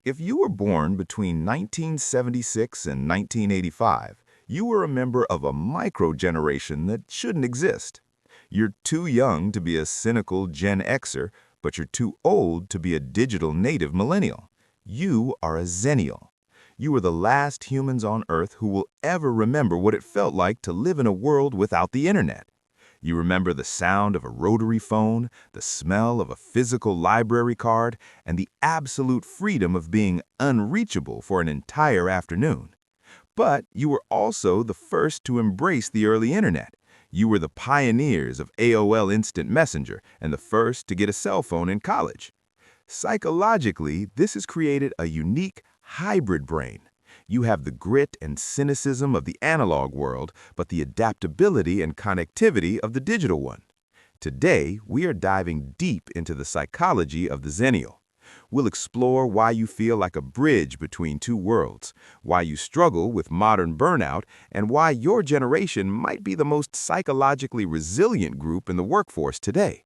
If you were born between 1976 and 1985, you were a member of a micro-generation that shouldn't exist. You're too young to be a cynical Gen Xer, but you're too old to be a digital native millennial. You are a Xennial. You are the last humans on Earth who will ever remember what it felt like to live in a world without the internet. You remember the sound of a rotary phone, the smell of a physical library card, and the absolute freedom of being unreachable for an entire afternoon. But you were also the first to embrace the early internet. You were the pioneers of AOL Instant Messenger and the first to get a cell phone in college. Psychologically, this has created a unique hybrid brain. You have the grit and cynicism of the analog world, but the adaptability and connectivity of the digital one. Today, we are diving deep into the psychology of the Xennial. We'll explore why you feel like a bridge between two worlds, why you struggle with modern burnout, and why your generation might be the most psychologically resilient group in the workforce today.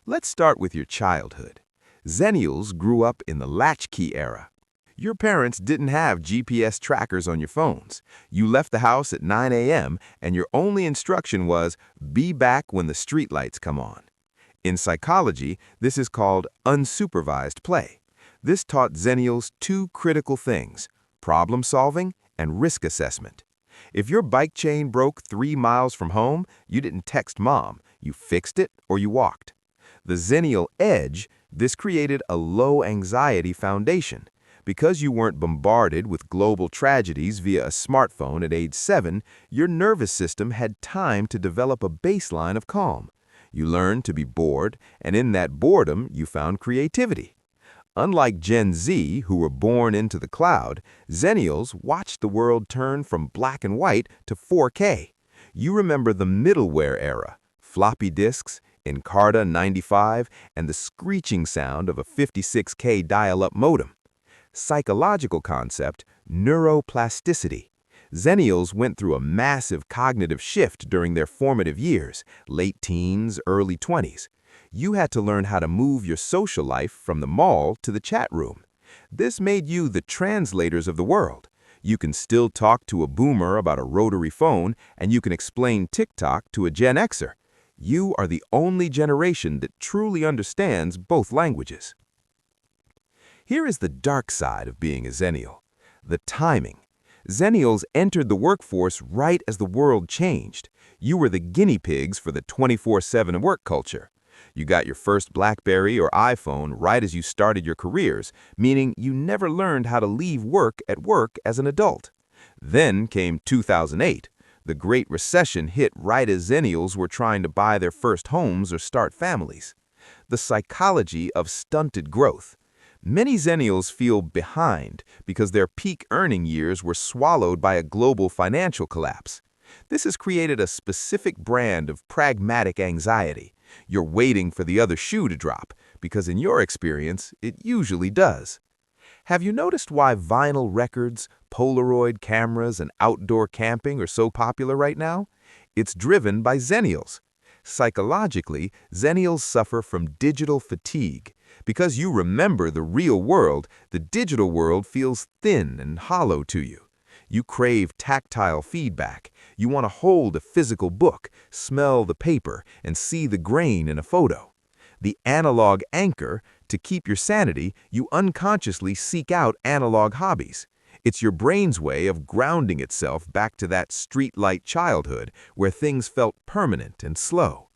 Let's start with your childhood. Xennials grew up in the latchkey era. Your parents didn't have GPS trackers on your phones. You left the house at 9 a.m. and your only instruction was, be back when the streetlights come on. In psychology, this is called unsupervised play. This taught Xennials two critical things: problem solving and risk assessment. If your bike chain broke 3 miles from home, you didn't text mom, you fixed it or you walked. The Xennial edge, this created a low anxiety foundation. Because you weren't bombarded with global tragedies via a smartphone at age 7, your nervous system had time to develop a baseline of calm. You learned to be bored, and in that boredom, you found creativity. Unlike Gen Z, who were born into the cloud, Xennials watched the world turn from black and white to 4K. You remember the middleware era, floppy disks, Encarta 95, and the screeching sound of a 56K dial-up modem. Psychological concept, neuroplasticity. Xennials went through a massive cognitive shift during their formative years, late teens, early 20s. You had to learn how to move your social life from the mall to the chat room. This made you the translators of the world. You can still talk to a boomer about a rotary phone, and you can explain TikTok to a Gen Xer. You are the only generation that truly understands both languages. Here is the dark side of being a Xennial: the timing. Xennials entered the workforce right as the world changed. You were the guinea pigs for the 24/7 work culture. You got your first BlackBerry or iPhone right as you started your careers, meaning you never learned how to leave work at work as an adult. Then came 2008. The Great Recession hit right as Xennials were trying to buy their first homes or start families. The psychology of stunted growth. Many Xennials feel behind because their peak earning years were swallowed by a global financial collapse. This has created a specific brand of pragmatic anxiety. You're waiting for the other shoe to drop, because in your experience, it usually does. Have you noticed why vinyl records, Polaroid cameras, and outdoor camping are so popular right now? It's driven by Xennials. Psychologically, Xennials suffer from digital fatigue. Because you remember the real world, the digital world feels thin and hollow to you. You crave tactile feedback. You want to hold a physical book, smell the paper, and see the grain in a photo. The analog anchor, to keep your sanity, you unconsciously seek out analog hobbies. It's your brain's way of grounding itself back to that streetlight childhood where things felt permanent and slow.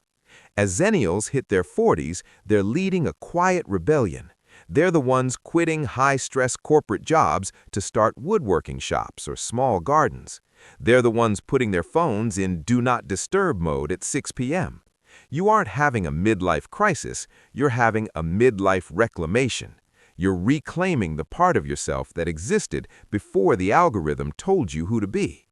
As Xennials hit their 40s, they're leading a quiet rebellion. They're the ones quitting high-stress corporate jobs to start woodworking shops or small gardens. They're the ones putting their phones in Do Not Disturb mode at 6 p.m. You aren't having a midlife crisis, you're having a midlife reclamation. You're reclaiming the part of yourself that existed before the algorithm told you who to be.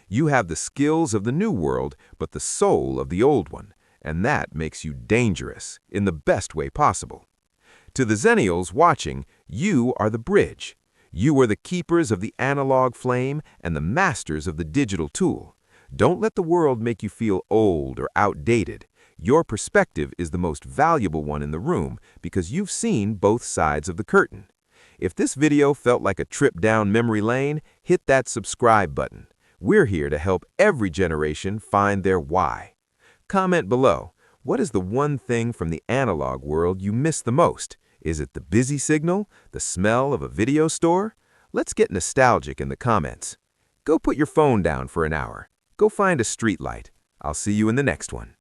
You have the skills of the new world, but the soul of the old one. And that makes you dangerous in the best way possible. To the Xennials watching, you are the bridge. You are the keepers of the analog flame and the masters of the digital tool. Don't let the world make you feel old or outdated. Your perspective is the most valuable one in the room because you've seen both sides of the curtain. If this video felt like a trip down memory lane, hit that subscribe button. We're here to help every generation find their why. Comment below, what is the one thing from the analog world you miss the most? Is it the busy signal, the smell of a video store? Let's get nostalgic in the comments. Go put your phone down for an hour. Go find a street light. I'll see you in the next one.